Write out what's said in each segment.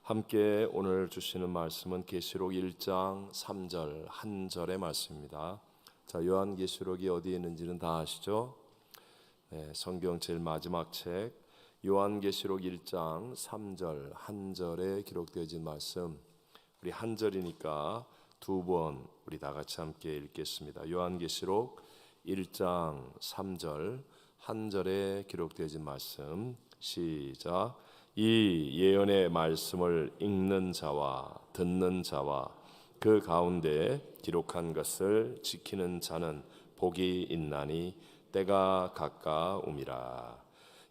함께 오늘 주시는 말씀은 계시록 1장 3절 한 절의 말씀입니다. 자, 요한계시록이 어디에 있는지는 다 아시죠? 네, 성경 제일 마지막 책 요한계시록 1장 3절 한 절에 기록되어진 말씀, 우리 한 절이니까 두 번 우리 다 같이 함께 읽겠습니다. 요한계시록 1장 3절 한 절에 기록되어진 말씀, 시작. 이 예언의 말씀을 읽는 자와 듣는 자와 그 가운데 기록한 것을 지키는 자는 복이 있나니 때가 가까움이라.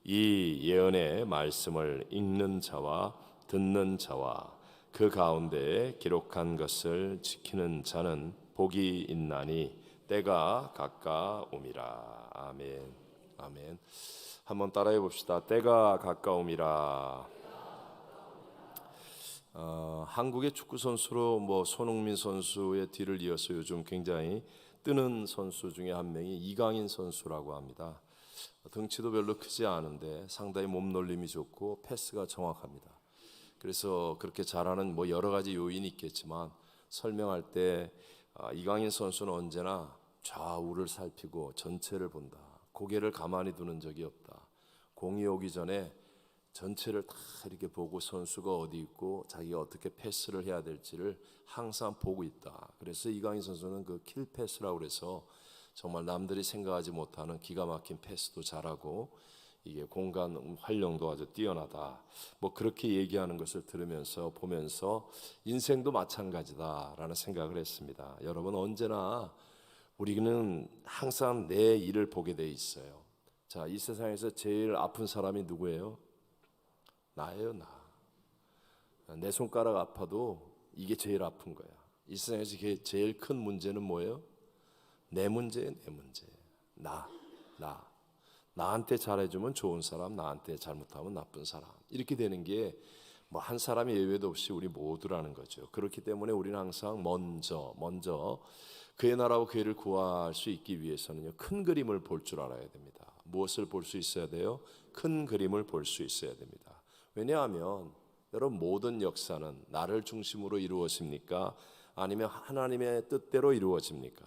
이 예언의 말씀을 읽는 자와 듣는 자와 그 가운데 기록한 것을 지키는 자는 복이 있나니 때가 가까움이라. 아멘. 아멘. 한번 따라해 봅시다. 때가 가까움이라. 한국의 축구 선수로 손흥민 선수의 뒤를 이어서 요즘 굉장히 뜨는 선수 중에 한 명이 이강인 선수라고 합니다. 덩치도 별로 크지 않은데 상당히 몸놀림이 좋고 패스가 정확합니다. 그래서 그렇게 잘하는 여러 가지 요인이 있겠지만 설명할 때 이강인 선수는 언제나 좌우를 살피고 전체를 본다. 고개를 가만히 두는 적이 없다. 공이 오기 전에 전체를 다 이렇게 보고 선수가 어디 있고 자기가 어떻게 패스를 해야 될지를 항상 보고 있다. 그래서 이강인 선수는 그 킬 패스라고 그래서 정말 남들이 생각하지 못하는 기가 막힌 패스도 잘하고 이게 공간 활용도 아주 뛰어나다. 그렇게 얘기하는 것을 들으면서 보면서 인생도 마찬가지다라는 생각을 했습니다. 여러분, 언제나 우리는 항상 내 일을 보게 돼 있어요. 자, 이 세상에서 제일 아픈 사람이 누구예요? 나예요, 나. 내 손가락 아파도 이게 제일 아픈 거야. 이 세상에서 제일 큰 문제는 뭐예요? 내 문제예요, 내 문제. 나. 나한테 잘해주면 좋은 사람, 나한테 잘못하면 나쁜 사람. 이렇게 되는 게 한 사람이 예외도 없이 우리 모두라는 거죠. 그렇기 때문에 우리는 항상 먼저 그의 나라와 그 일을 구할 수 있기 위해서는요, 큰 그림을 볼 줄 알아야 됩니다. 무엇을 볼 수 있어야 돼요? 큰 그림을 볼 수 있어야 됩니다. 왜냐하면 여러분, 모든 역사는 나를 중심으로 이루어집니까? 아니면 하나님의 뜻대로 이루어집니까?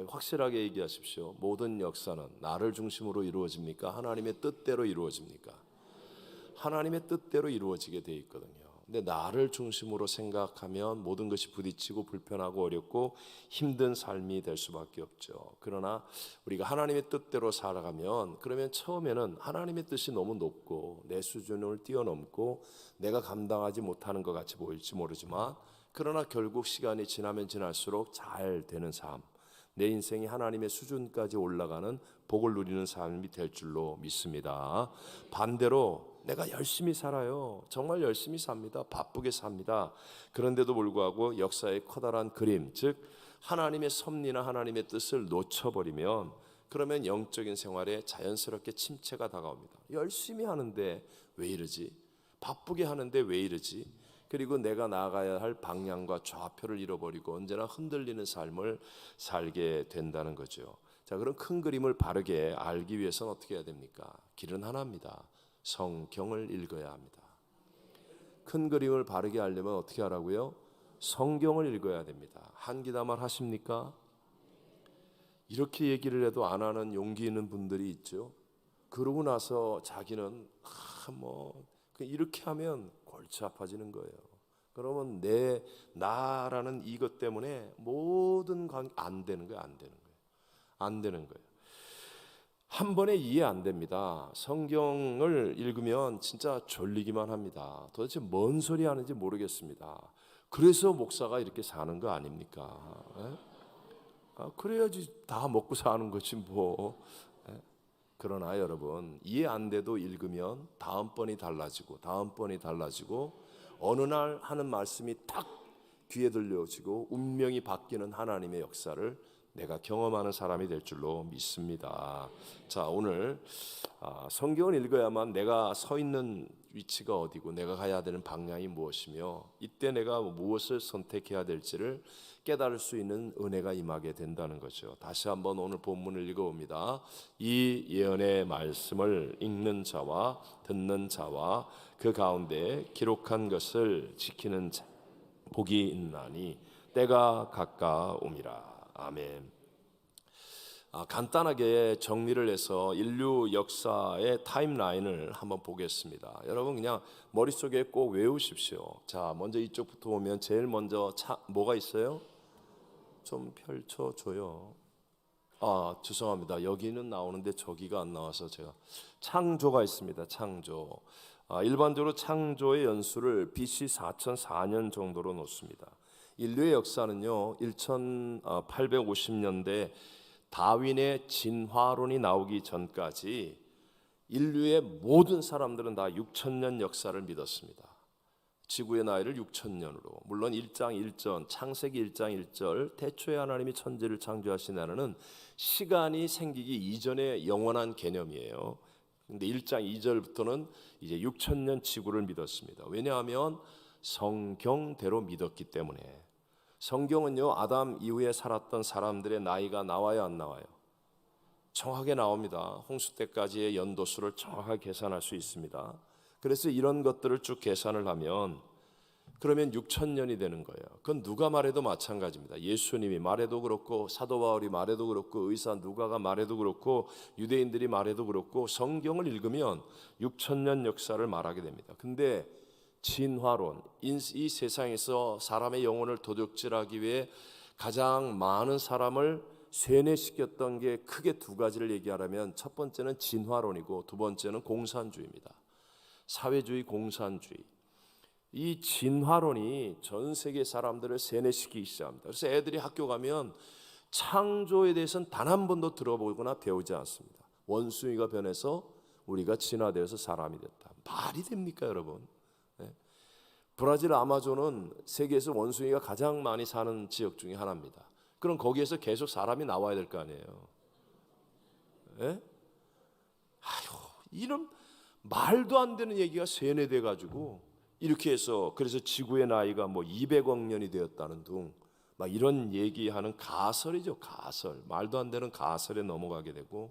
확실하게 얘기하십시오. 모든 역사는 나를 중심으로 이루어집니까? 하나님의 뜻대로 이루어집니까? 하나님의 뜻대로 이루어지게 돼 있거든요. 근데 나를 중심으로 생각하면 모든 것이 부딪히고 불편하고 어렵고 힘든 삶이 될 수밖에 없죠. 그러나 우리가 하나님의 뜻대로 살아가면, 그러면 처음에는 하나님의 뜻이 너무 높고 내 수준을 뛰어넘고 내가 감당하지 못하는 것 같이 보일지 모르지만, 그러나 결국 시간이 지나면 지날수록 잘 되는 삶, 내 인생이 하나님의 수준까지 올라가는 복을 누리는 삶이 될 줄로 믿습니다. 반대로 내가 열심히 살아요. 정말 열심히 삽니다. 바쁘게 삽니다. 그런데도 불구하고 역사의 커다란 그림, 즉 하나님의 섭리나 하나님의 뜻을 놓쳐버리면, 그러면 영적인 생활에 자연스럽게 침체가 다가옵니다. 열심히 하는데 왜 이러지? 바쁘게 하는데 왜 이러지? 그리고 내가 나아가야 할 방향과 좌표를 잃어버리고 언제나 흔들리는 삶을 살게 된다는 거죠. 자, 그럼 큰 그림을 바르게 알기 위해서는 어떻게 해야 됩니까? 길은 하나입니다. 성경을 읽어야 합니다. 큰 그림을 바르게 알려면 어떻게 하라고요? 성경을 읽어야 됩니다. 한기다만 하십니까? 이렇게 얘기를 해도 안 하는 용기 있는 분들이 있죠. 그러고 나서 자기는 이렇게 하면 골치 아파지는 거예요. 그러면 나라는 이것 때문에 모든 관계 안 되는 거예요. 안 되는 거예요. 한 번에 이해 안 됩니다. 성경을 읽으면 진짜 졸리기만 합니다. 도대체 뭔 소리 하는지 모르겠습니다. 그래서 목사가 이렇게 사는 거 아닙니까? 그래야지 다 먹고 사는 거지 뭐. 그러나 여러분, 이해 안 돼도 읽으면 다음번이 달라지고 어느 날 하는 말씀이 딱 귀에 들려오시고 운명이 바뀌는 하나님의 역사를 내가 경험하는 사람이 될 줄로 믿습니다. 자, 오늘 성경을 읽어야만 내가 서 있는 위치가 어디고 내가 가야 되는 방향이 무엇이며 이때 내가 무엇을 선택해야 될지를 깨달을 수 있는 은혜가 임하게 된다는 거죠. 다시 한번 오늘 본문을 읽어봅니다. 이 예언의 말씀을 읽는 자와 듣는 자와 그 가운데 기록한 것을 지키는 자 복이 있나니 때가 가까움이라. 아멘. 간단하게 정리를 해서 인류 역사의 타임라인을 한번 보겠습니다. 여러분 그냥 머릿속에 꼭 외우십시오. 자, 먼저 이쪽부터 보면 제일 먼저 뭐가 있어요? 좀 펼쳐줘요. 죄송합니다. 여기는 나오는데 저기가 안 나와서 제가 창조가 있습니다. 창조. 일반적으로 창조의 연수를 BC 4004년 정도로 놓습니다. 인류의 역사는요 1850년대 다윈의 진화론이 나오기 전까지 인류의 모든 사람들은 다 6천년 역사를 믿었습니다. 지구의 나이를 6천년으로. 물론 1장 1절 창세기 1장 1절 태초에 하나님이 천지를 창조하신 하나는 시간이 생기기 이전의 영원한 개념이에요. 근데 1장 2절부터는 이제 6천년 지구를 믿었습니다. 왜냐하면 성경대로 믿었기 때문에. 성경은요 아담 이후에 살았던 사람들의 나이가 나와요 안 나와요? 정확하게 나옵니다. 홍수 때까지의 연도수를 정확하게 계산할 수 있습니다. 그래서 이런 것들을 쭉 계산을 하면 그러면 6천년이 되는 거예요. 그건 누가 말해도 마찬가지입니다. 예수님이 말해도 그렇고 사도 바울이 말해도 그렇고 의사 누가가 말해도 그렇고 유대인들이 말해도 그렇고 성경을 읽으면 6천년 역사를 말하게 됩니다. 근데 진화론, 이 세상에서 사람의 영혼을 도둑질하기 위해 가장 많은 사람을 쇠뇌시켰던 게 크게 두 가지를 얘기하라면 첫 번째는 진화론이고 두 번째는 공산주의입니다. 사회주의, 공산주의. 이 진화론이 전 세계 사람들을 세뇌시키기 시작합니다. 그래서 애들이 학교 가면 창조에 대해서는 단 한 번도 들어보거나 배우지 않습니다. 원숭이가 변해서 우리가 진화되어서 사람이 됐다. 말이 됩니까 여러분? 브라질 아마존은 세계에서 원숭이가 가장 많이 사는 지역 중에 하나입니다. 그럼 거기에서 계속 사람이 나와야 될 거 아니에요. 이런 말도 안 되는 얘기가 세뇌돼 가지고 이렇게 해서 그래서 지구의 나이가 뭐 200억 년이 되었다는 둥 막 이런 얘기하는 가설이죠. 가설. 말도 안 되는 가설에 넘어가게 되고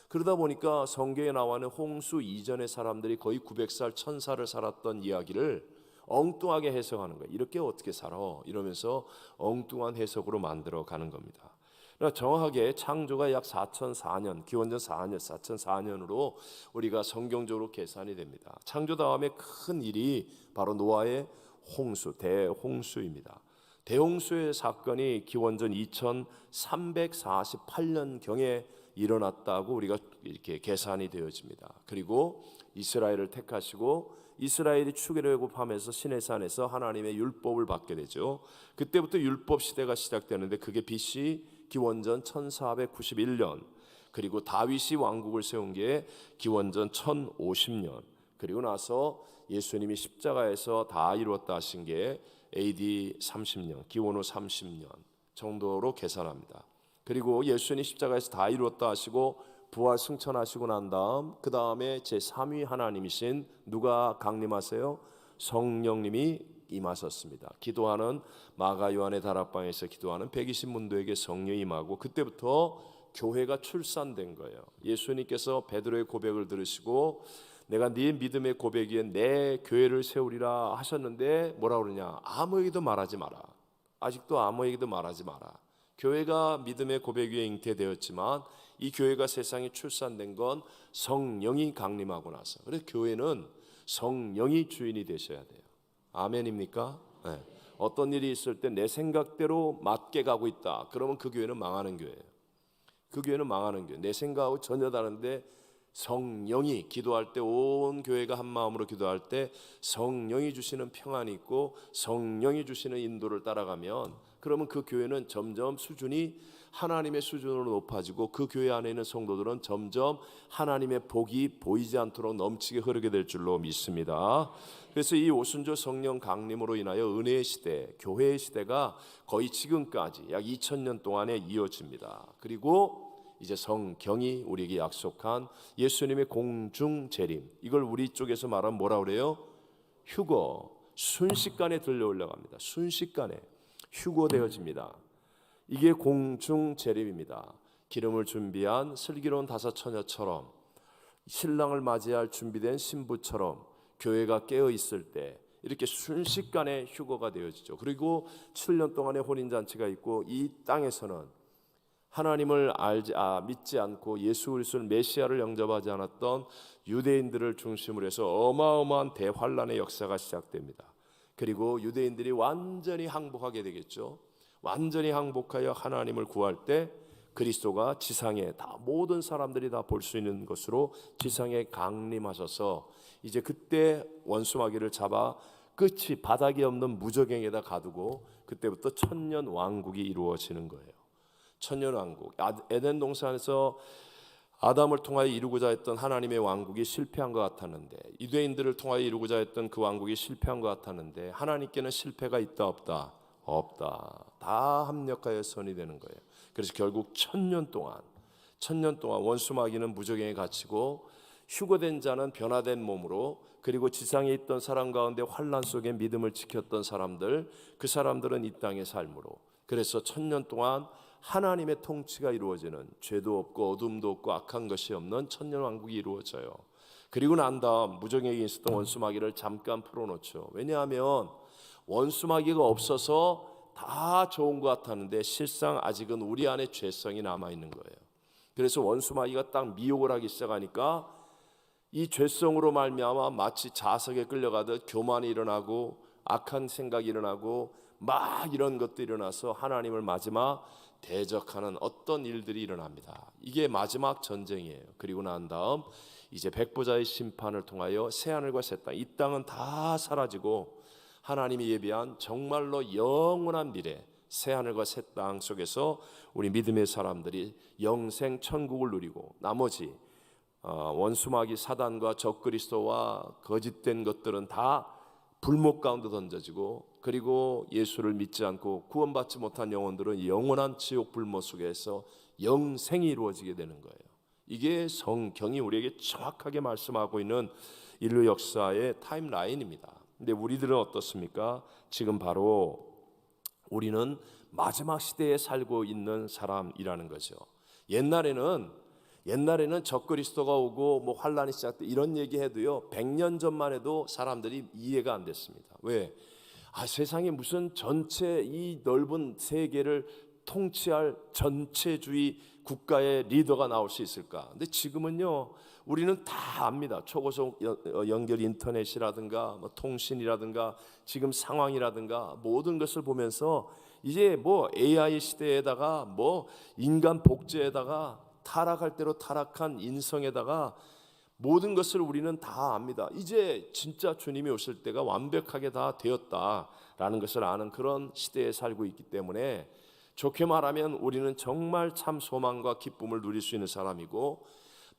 그러다 보니까 성경에 나와 있는 홍수 이전의 사람들이 거의 900살, 1000살을 살았던 이야기를 엉뚱하게 해석하는 거예요. 이렇게 어떻게 살아? 이러면서 엉뚱한 해석으로 만들어 가는 겁니다. 그러니까 정확하게 창조가 약 4004년, 기원전 4년, 4004년으로 우리가 성경적으로 계산이 됩니다. 창조 다음에 큰 일이 바로 노아의 홍수, 대홍수입니다. 대홍수의 사건이 기원전 2348년경에 일어났다고 우리가 이렇게 계산이 되어집니다. 그리고 이스라엘을 택하시고 이스라엘이 출애굽하면서 시내산에서 하나님의 율법을 받게 되죠. 그때부터 율법 시대가 시작되는데 그게 BC 기원전 1491년 그리고 다윗이 왕국을 세운 게 기원전 1050년 그리고 나서 예수님이 십자가에서 다 이루었다 하신 게 AD 30년 기원 후 30년 정도로 계산합니다. 그리고 예수님이 십자가에서 다 이루었다 하시고 부활 승천하시고 난 다음 그 다음에 제3위 하나님이신 누가 강림하세요? 성령님이 임하셨습니다. 기도하는 마가 요한의 다락방에서 기도하는 120문도에게 성령이 임하고 그때부터 교회가 출산된 거예요. 예수님께서 베드로의 고백을 들으시고 내가 네 믿음의 고백 위에 내 교회를 세우리라 하셨는데 뭐라 그러냐? 아무에게도 말하지 마라. 아직도 아무에게도 말하지 마라. 교회가 믿음의 고백 위에 잉태되었지만 이 교회가 세상에 출산된 건 성령이 강림하고 나서. 그래서 교회는 성령이 주인이 되셔야 돼요. 아멘입니까? 네. 어떤 일이 있을 때 내 생각대로 맞게 가고 있다. 그러면 그 교회는 망하는 교회예요. 그 교회는 망하는 교회. 내 생각하고 전혀 다른데 성령이 기도할 때 온 교회가 한 마음으로 기도할 때 성령이 주시는 평안이 있고 성령이 주시는 인도를 따라가면 그러면 그 교회는 점점 수준이 하나님의 수준으로 높아지고 그 교회 안에 있는 성도들은 점점 하나님의 복이 보이지 않도록 넘치게 흐르게 될 줄로 믿습니다. 그래서 이 오순절 성령 강림으로 인하여 은혜의 시대, 교회의 시대가 거의 지금까지 약 2000년 동안에 이어집니다. 그리고 이제 성경이 우리에게 약속한 예수님의 공중 재림, 이걸 우리 쪽에서 말하면 뭐라 그래요? 휴거, 순식간에 들려오려고 합니다. 순식간에 휴거되어집니다. 이게 공중 재림입니다. 기름을 준비한 슬기로운 다섯 처녀처럼, 신랑을 맞이할 준비된 신부처럼 교회가 깨어 있을 때 이렇게 순식간에 휴거가 되어지죠. 그리고 7년 동안의 혼인잔치가 있고, 이 땅에서는 하나님을 믿지 않고 예수 그리스도를 메시아를 영접하지 않았던 유대인들을 중심으로 해서 어마어마한 대환란의 역사가 시작됩니다. 그리고 유대인들이 완전히 항복하게 되겠죠. 완전히 항복하여 하나님을 구할 때 그리스도가 지상에 다 모든 사람들이 다 볼 수 있는 것으로 지상에 강림하셔서 이제 그때 원수마귀를 잡아 끝이 바닥이 없는 무저갱에다 가두고 그때부터 천년 왕국이 이루어지는 거예요. 천년왕국, 에덴 동산에서 아담을 통하여 이루고자 했던 하나님의 왕국이 실패한 것 같았는데, 유대인들을 통하여 이루고자 했던 그 왕국이 실패한 것 같았는데, 하나님께는 실패가 있다 없다? 없다. 다 합력하여 선이 되는 거예요. 그래서 결국 천년 동안 원수마귀는 무저갱에 갇히고, 휴거된 자는 변화된 몸으로, 그리고 지상에 있던 사람 가운데 환난 속에 믿음을 지켰던 사람들, 그 사람들은 이 땅의 삶으로, 그래서 천년 동안 하나님의 통치가 이루어지는, 죄도 없고 어둠도 없고 악한 것이 없는 천년왕국이 이루어져요. 그리고 난 다음 무저갱에 있었던 원수마귀를 잠깐 풀어놓죠. 왜냐하면 원수마귀가 없어서 다 좋은 것 같았는데 실상 아직은 우리 안에 죄성이 남아있는 거예요. 그래서 원수마귀가 딱 미혹을 하기 시작하니까 이 죄성으로 말미암아 마치 자석에 끌려가듯 교만이 일어나고 악한 생각이 일어나고 막 이런 것도 일어나서 하나님을 마지막 대적하는 어떤 일들이 일어납니다. 이게 마지막 전쟁이에요. 그리고 난 다음 이제 백보자의 심판을 통하여 새하늘과 새 땅, 이 땅은 다 사라지고 하나님이 예비한 정말로 영원한 미래, 새하늘과 새 땅 속에서 우리 믿음의 사람들이 영생 천국을 누리고, 나머지 원수마귀 사단과 적그리스도와 거짓된 것들은 다 불목 가운데 던져지고, 그리고 예수를 믿지 않고 구원받지 못한 영혼들은 영원한 지옥 불못 속에서 영생이 이루어지게 되는 거예요. 이게 성경이 우리에게 정확하게 말씀하고 있는 인류 역사의 타임라인입니다. 근데 우리들은 어떻습니까? 지금 바로 우리는 마지막 시대에 살고 있는 사람이라는 거죠. 옛날에는 적그리스도가 오고 뭐 환란이 시작돼 이런 얘기해도요, 100년 전만 해도 사람들이 이해가 안 됐습니다. 왜? 세상에 무슨 전체 이 넓은 세계를 통치할 전체주의 국가의 리더가 나올 수 있을까? 근데 지금은요, 우리는 다 압니다. 초고속 연결 인터넷이라든가 뭐 통신이라든가 지금 상황이라든가 모든 것을 보면서 이제 뭐 AI 시대에다가 뭐 인간 복제에다가 타락할 대로 타락한 인성에다가 모든 것을 우리는 다 압니다. 이제 진짜 주님이 오실 때가 완벽하게 다 되었다라는 것을 아는 그런 시대에 살고 있기 때문에, 좋게 말하면 우리는 정말 참 소망과 기쁨을 누릴 수 있는 사람이고,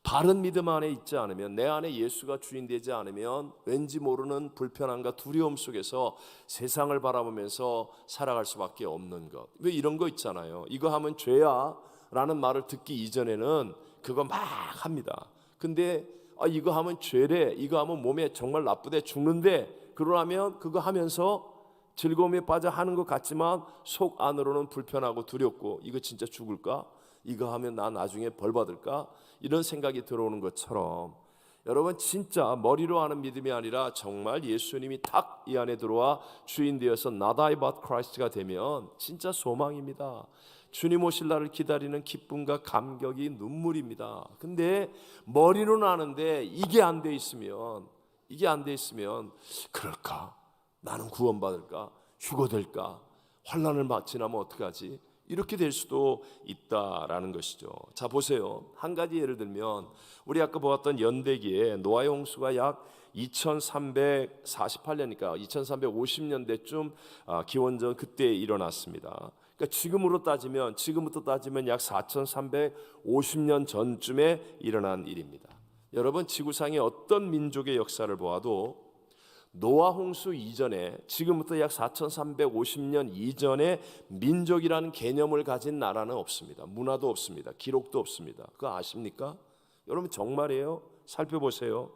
바른 믿음 안에 있지 않으면, 내 안에 예수가 주인 되지 않으면 왠지 모르는 불편함과 두려움 속에서 세상을 바라보면서 살아갈 수밖에 없는 것. 왜 이런 거 있잖아요. 이거 하면 죄야 라는 말을 듣기 이전에는 그거 막 합니다. 근데 이거 하면 죄래, 이거 하면 몸에 정말 나쁘대, 죽는데, 그러면 그거 하면서 즐거움에 빠져 하는 것 같지만 속 안으로는 불편하고 두렵고, 이거 진짜 죽을까? 이거 하면 나 나중에 벌 받을까? 이런 생각이 들어오는 것처럼, 여러분 진짜 머리로 하는 믿음이 아니라 정말 예수님이 딱 이 안에 들어와 주인 되어서 not I but Christ가 되면 진짜 소망입니다. 주님 오실 날을 기다리는 기쁨과 감격이 눈물입니다. 근데 머리로는 아는데 이게 안 돼 있으면 그럴까? 나는 구원받을까? 휴거될까? 환난을 지나면 어떡하지? 이렇게 될 수도 있다라는 것이죠. 자, 보세요. 한 가지 예를 들면, 우리 아까 보았던 연대기에 노아의 홍수가 약 2348년이니까 2350년대쯤 기원전 그때 일어났습니다. 그러니까 지금부터 따지면 약 4350년 전쯤에 일어난 일입니다. 여러분, 지구상의 어떤 민족의 역사를 보아도 노아 홍수 이전에, 지금부터 약 4350년 이전에 민족이라는 개념을 가진 나라는 없습니다. 문화도 없습니다. 기록도 없습니다. 그거 아십니까? 여러분, 정말이에요. 살펴보세요.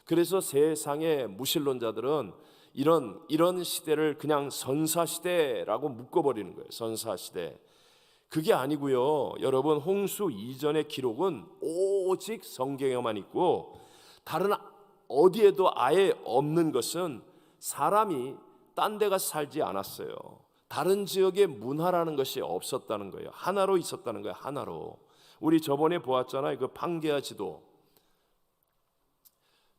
그래서 세상의 무신론자들은 이런 시대를 그냥 선사시대라고 묶어버리는 거예요. 선사시대. 그게 아니고요. 여러분, 홍수 이전의 기록은 오직 성경에만 있고 다른 어디에도 아예 없는 것은 사람이 딴 데 가서 살지 않았어요. 다른 지역의 문화라는 것이 없었다는 거예요. 하나로 있었다는 거예요. 하나로. 우리 저번에 보았잖아요. 그 판게아 지도.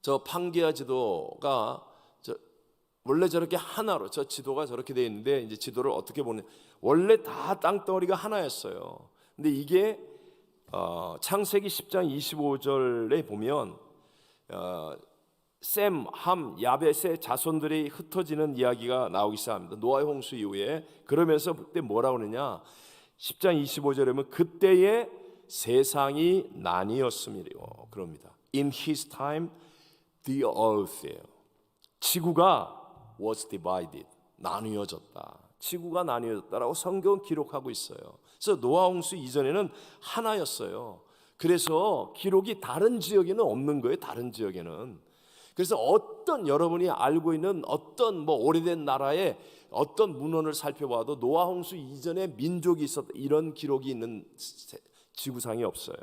저 판게아 지도가 원래 저렇게 하나로, 저 지도가 저렇게 되어 있는데, 이제 지도를 어떻게 보면 원래 다 땅덩어리가 하나였어요. 근데 이게 창세기 10장 25절에 보면 셈, 함, 야벳의 자손들이 흩어지는 이야기가 나오기 시작합니다. 노아의 홍수 이후에. 그러면서 그때 뭐라고 그러냐, 10장 25절에 보면 그때의 세상이 나뉘었음이래요. 그럽니다. In his time the earth예요. 지구가 was divided, 나뉘어졌다. 지구가 나뉘어졌다라고 성경은 기록하고 있어요. 그래서 노아 홍수 이전에는 하나였어요. 그래서 기록이 다른 지역에는 없는 거예요. 다른 지역에는. 그래서 어떤 여러분이 알고 있는 어떤 오래된 나라의 어떤 문헌을 살펴봐도 노아 홍수 이전에 민족이 있었다 이런 기록이 있는 지구상이 없어요.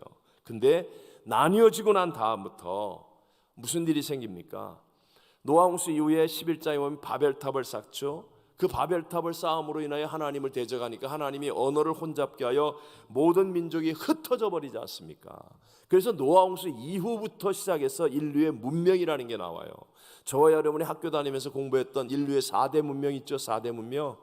근데 나뉘어지고 난 다음부터 무슨 일이 생깁니까? 노아 홍수 이후에 11장에 보면 바벨탑을 쌓죠. 그 바벨탑을 쌓음으로 인하여 하나님을 대적하니까 하나님이 언어를 혼잡게 하여 모든 민족이 흩어져 버리지 않습니까? 그래서 노아 홍수 이후부터 시작해서 인류의 문명이라는 게 나와요. 저와 여러분이 학교 다니면서 공부했던 인류의 4대 문명 있죠. 4대 문명.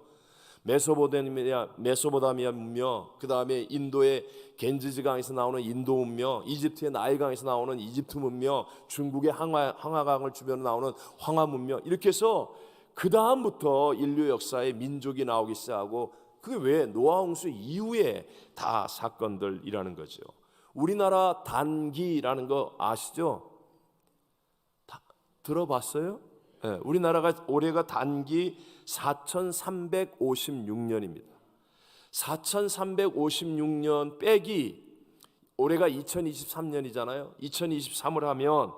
메소포타미아 문명, 그 다음에 인도의 겐지스 강에서 나오는 인도 문명, 이집트의 나일 강에서 나오는 이집트 문명, 중국의 황하강을 주변으로 나오는 황하 문명, 이렇게 해서 그 다음부터 인류 역사에 민족이 나오기 시작하고, 그게 왜 노아 홍수 이후에 다 사건들이라는 거죠. 우리나라 단기라는 거 아시죠? 들어봤어요? 네, 우리나라가 올해가 단기 4356년입니다. 4356년 빼기 올해가 2023년이잖아요. 2023을 하면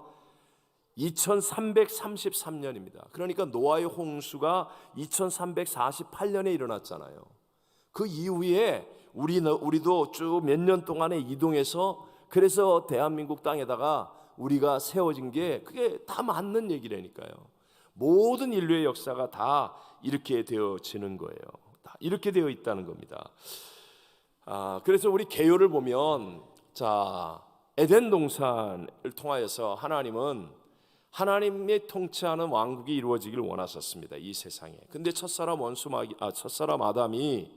2333년입니다. 그러니까 노아의 홍수가 2348년에 일어났잖아요. 그 이후에 우리도 쭉 몇 년 동안에 이동해서, 그래서 대한민국 땅에다가 우리가 세워진 게 그게 다 맞는 얘기라니까요. 모든 인류의 역사가 다 이렇게 되어지는 거예요. 다 이렇게 되어 있다는 겁니다. 그래서 우리 개요를 보면, 에덴 동산을 통하여서 하나님은 하나님의 통치하는 왕국이 이루어지기를 원하셨습니다. 이 세상에. 근데 첫사람 아담이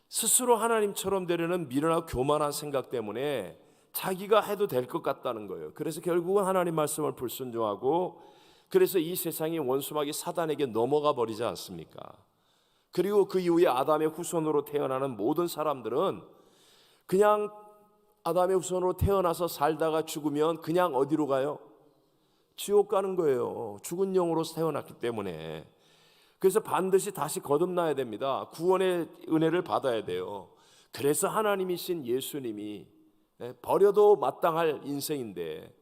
스스로 하나님처럼 되려는 미련하고 교만한 생각 때문에 자기가 해도 될 것 같다는 거예요. 그래서 결국은 하나님 말씀을 불순종하고, 그래서 이 세상이 원수마귀 사단에게 넘어가 버리지 않습니까? 그리고 그 이후에 아담의 후손으로 태어나는 모든 사람들은 그냥 아담의 후손으로 태어나서 살다가 죽으면 그냥 어디로 가요? 지옥 가는 거예요. 죽은 영으로 태어났기 때문에. 그래서 반드시 다시 거듭나야 됩니다. 구원의 은혜를 받아야 돼요. 그래서 하나님이신 예수님이, 버려도 마땅할 인생인데,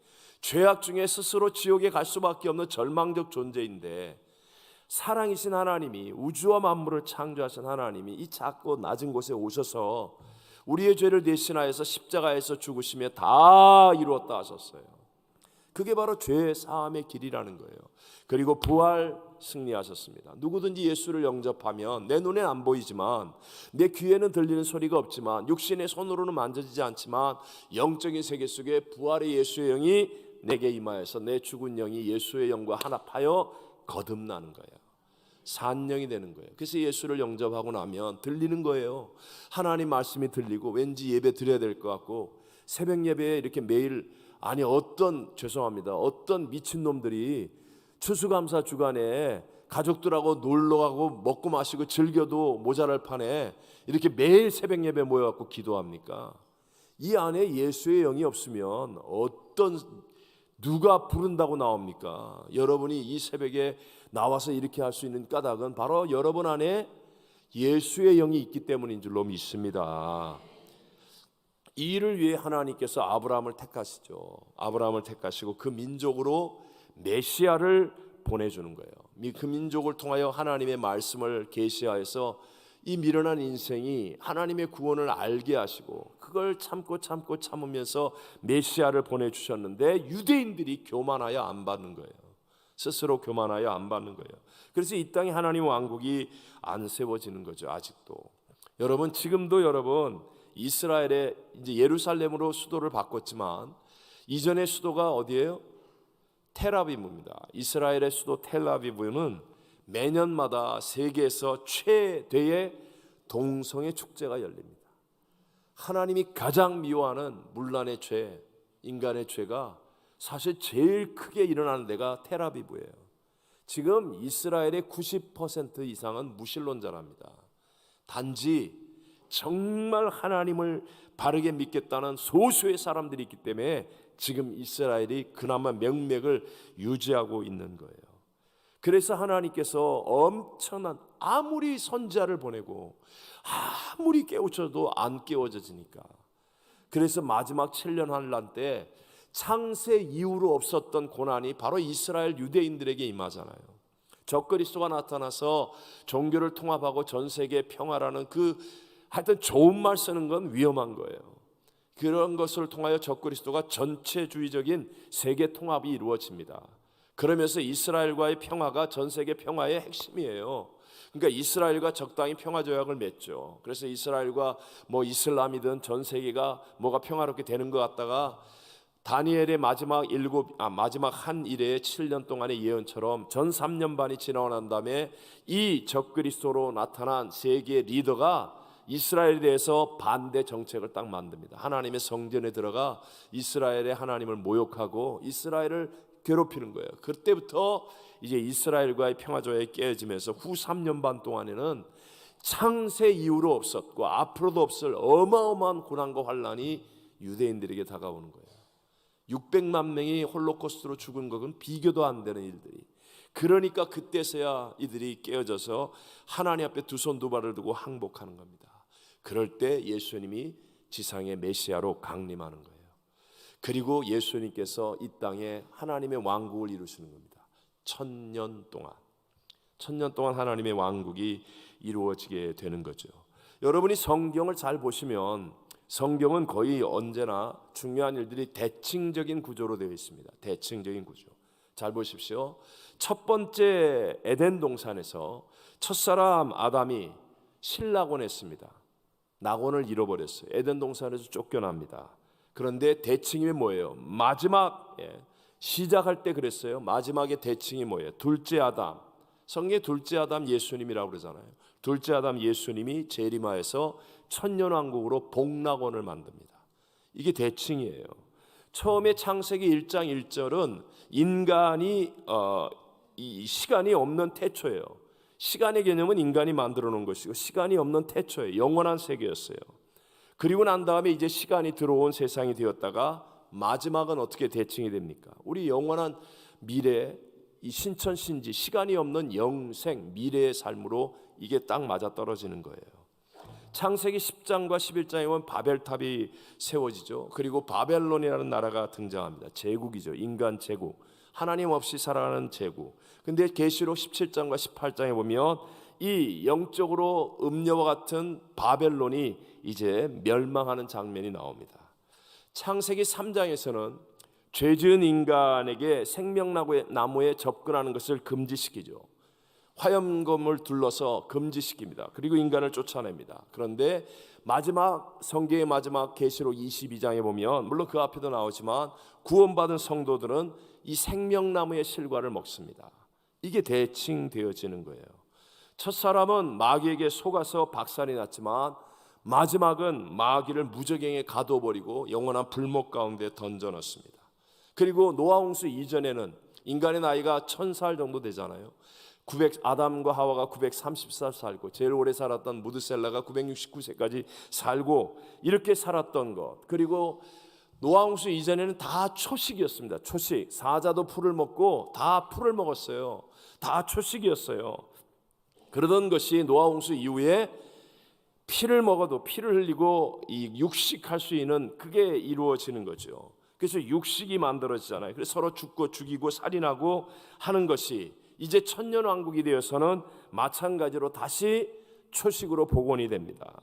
죄악 중에 스스로 지옥에 갈 수밖에 없는 절망적 존재인데, 사랑이신 하나님이, 우주와 만물을 창조하신 하나님이 이 작고 낮은 곳에 오셔서 우리의 죄를 대신하여서 십자가에서 죽으시며 다 이루었다 하셨어요. 그게 바로 죄 사함의 길이라는 거예요. 그리고 부활 승리하셨습니다. 누구든지 예수를 영접하면, 내 눈엔 안 보이지만, 내 귀에는 들리는 소리가 없지만, 육신의 손으로는 만져지지 않지만 영적인 세계 속에 부활의 예수의 영이 내게 임하여서 내 죽은 영이 예수의 영과 하나하여 거듭나는 거예요. 산 영이 되는 거예요. 그래서 예수를 영접하고 나면 들리는 거예요. 하나님 말씀이 들리고, 왠지 예배 드려야 될 것 같고, 새벽 예배에 이렇게 매일, 어떤 미친놈들이 추수감사 주간에 가족들하고 놀러가고 먹고 마시고 즐겨도 모자랄 판에 이렇게 매일 새벽 예배 모여갖고 기도합니까? 이 안에 예수의 영이 없으면 누가 부른다고 나옵니까? 여러분이 이 새벽에 나와서 이렇게 할 수 있는 까닭은 바로 여러분 안에 예수의 영이 있기 때문인 줄로 믿습니다. 이 일을 위해 하나님께서 아브라함을 택하시죠. 아브라함을 택하시고 그 민족으로 메시아를 보내주는 거예요. 그 민족을 통하여 하나님의 말씀을 계시하여서 이 미련한 인생이 하나님의 구원을 알게 하시고 그걸 참으면서 메시아를 보내주셨는데 유대인들이 교만하여 안 받는 거예요. 스스로 교만하여 안 받는 거예요. 그래서 이 땅에 하나님 왕국이 안 세워지는 거죠. 아직도. 여러분, 지금도 여러분 이스라엘의 이제 예루살렘으로 수도를 바꿨지만 이전의 수도가 어디예요? 텔아비브입니다. 이스라엘의 수도 텔아비브는 매년마다 세계에서 최대의 동성애 축제가 열립니다. 하나님이 가장 미워하는 문란의 죄, 인간의 죄가 사실 제일 크게 일어나는 데가 텔아비브예요. 지금 이스라엘의 90% 이상은 무신론자랍니다. 단지 정말 하나님을 바르게 믿겠다는 소수의 사람들이 있기 때문에 지금 이스라엘이 그나마 명맥을 유지하고 있는 거예요. 그래서 하나님께서 엄청난, 아무리 선지자를 보내고 아무리 깨우쳐도 안 깨워져지니까, 그래서 마지막 7년 환란 때 창세 이후로 없었던 고난이 바로 이스라엘 유대인들에게 임하잖아요. 적그리스도가 나타나서 종교를 통합하고 전 세계 평화라는 하여튼 좋은 말 쓰는 건 위험한 거예요. 그런 것을 통하여 적그리스도가 전체주의적인 세계 통합이 이루어집니다. 그러면서 이스라엘과의 평화가 전 세계 평화의 핵심이에요. 그러니까 이스라엘과 적당히 평화 조약을 맺죠. 그래서 이스라엘과 이슬람이든 전 세계가 뭐가 평화롭게 되는 것 같다가 다니엘의 마지막 한 일의 7년 동안의 예언처럼 전 3년 반이 지나고 난 다음에 이 적그리스도로 나타난 세계 리더가 이스라엘에 대해서 반대 정책을 딱 만듭니다. 하나님의 성전에 들어가 이스라엘의 하나님을 모욕하고 이스라엘을 괴롭히는 거예요. 그때부터 이제 이스라엘과의 평화조약이 깨어지면서 후 3년 반 동안에는 창세 이후로 없었고 앞으로도 없을 어마어마한 고난과 환란이 유대인들에게 다가오는 거예요. 600만 명이 홀로코스트로 죽은 것은 비교도 안 되는 일들이. 그러니까 그때서야 이들이 깨어져서 하나님 앞에 두 손 두 발을 두고 항복하는 겁니다. 그럴 때 예수님이 지상의 메시아로 강림하는 거예요. 그리고 예수님께서 이 땅에 하나님의 왕국을 이루시는 겁니다. 1000년 동안 하나님의 왕국이 이루어지게 되는 거죠. 여러분이 성경을 잘 보시면 성경은 거의 언제나 중요한 일들이 대칭적인 구조로 되어 있습니다. 대칭적인 구조. 잘 보십시오. 첫 번째 에덴 동산에서 첫사람 아담이 실낙원 했습니다. 낙원을 잃어버렸어요. 에덴 동산에서 쫓겨납니다. 그런데 대칭이 뭐예요? 마지막 시작할 때 그랬어요. 마지막에 대칭이 뭐예요? 둘째 아담. 성경에 둘째 아담 예수님이라고 그러잖아요. 둘째 아담 예수님이 재림하여서 천년왕국으로 복낙원을 만듭니다. 이게 대칭이에요. 처음에 창세기 1장 1절은 인간이 이 시간이 없는 태초예요. 시간의 개념은 인간이 만들어 놓은 것이고 시간이 없는 태초예요. 영원한 세계였어요. 그리고 난 다음에 이제 시간이 들어온 세상이 되었다가 마지막은 어떻게 대칭이 됩니까? 우리 영원한 미래, 이 신천신지, 시간이 없는 영생, 미래의 삶으로 이게 딱 맞아떨어지는 거예요. 창세기 10장과 11장에 보면 바벨탑이 세워지죠. 그리고 바벨론이라는 나라가 등장합니다. 제국이죠. 인간 제국. 하나님 없이 살아가는 제국. 근데 계시록 17장과 18장에 보면 이 영적으로 음녀와 같은 바벨론이 이제 멸망하는 장면이 나옵니다. 창세기 3장에서는 죄지은 인간에게 생명나무에 접근하는 것을 금지시키죠. 화염검을 둘러서 금지시킵니다. 그리고 인간을 쫓아냅니다. 그런데 성경의 마지막 계시록 22장에 보면 물론 그 앞에도 나오지만 구원받은 성도들은 이 생명나무의 실과를 먹습니다. 이게 대칭되어지는 거예요. 첫사람은 마귀에게 속아서 박살이 났지만 마지막은 마귀를 무저갱에 가둬버리고 영원한 불목 가운데 던져넣습니다. 그리고 노아홍수 이전에는 인간의 나이가 1000살 정도 되잖아요. 아담과 하와가 930살 살고 제일 오래 살았던 무드셀라가 969세까지 살고 이렇게 살았던 것. 그리고 노아홍수 이전에는 다 초식이었습니다. 초식. 사자도 풀을 먹고 다 풀을 먹었어요. 다 초식이었어요. 그러던 것이 노아홍수 이후에 피를 먹어도 피를 흘리고 이 육식할 수 있는 그게 이루어지는 거죠. 그래서 육식이 만들어지잖아요. 그래서 서로 죽고 죽이고 살인하고 하는 것이 이제 천년왕국이 되어서는 마찬가지로 다시 초식으로 복원이 됩니다.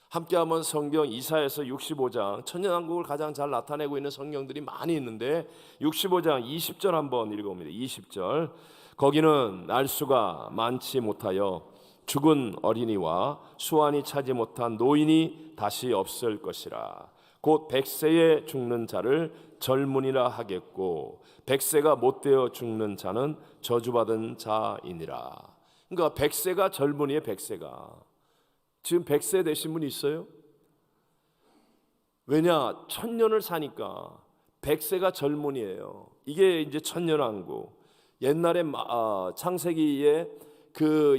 함께 한번 성경 이사야서 65장, 천년왕국을 가장 잘 나타내고 있는 성경들이 많이 있는데 65장 20절 한번 읽어봅니다. 20절. 거기는 날수가 많지 못하여 죽은 어린이와 수완이 차지 못한 노인이 다시 없을 것이라. 곧 100세에 죽는 자를 젊은이라 하겠고 100세가 못되어 죽는 자는 저주받은 자이니라. 그러니까 100세가 젊은이의 100세가. 지금 100세 되신 분이 있어요? 왜냐? 1000년을 사니까 100세가 젊은이에요. 이게 이제 천년왕국. 옛날에 창세기에 그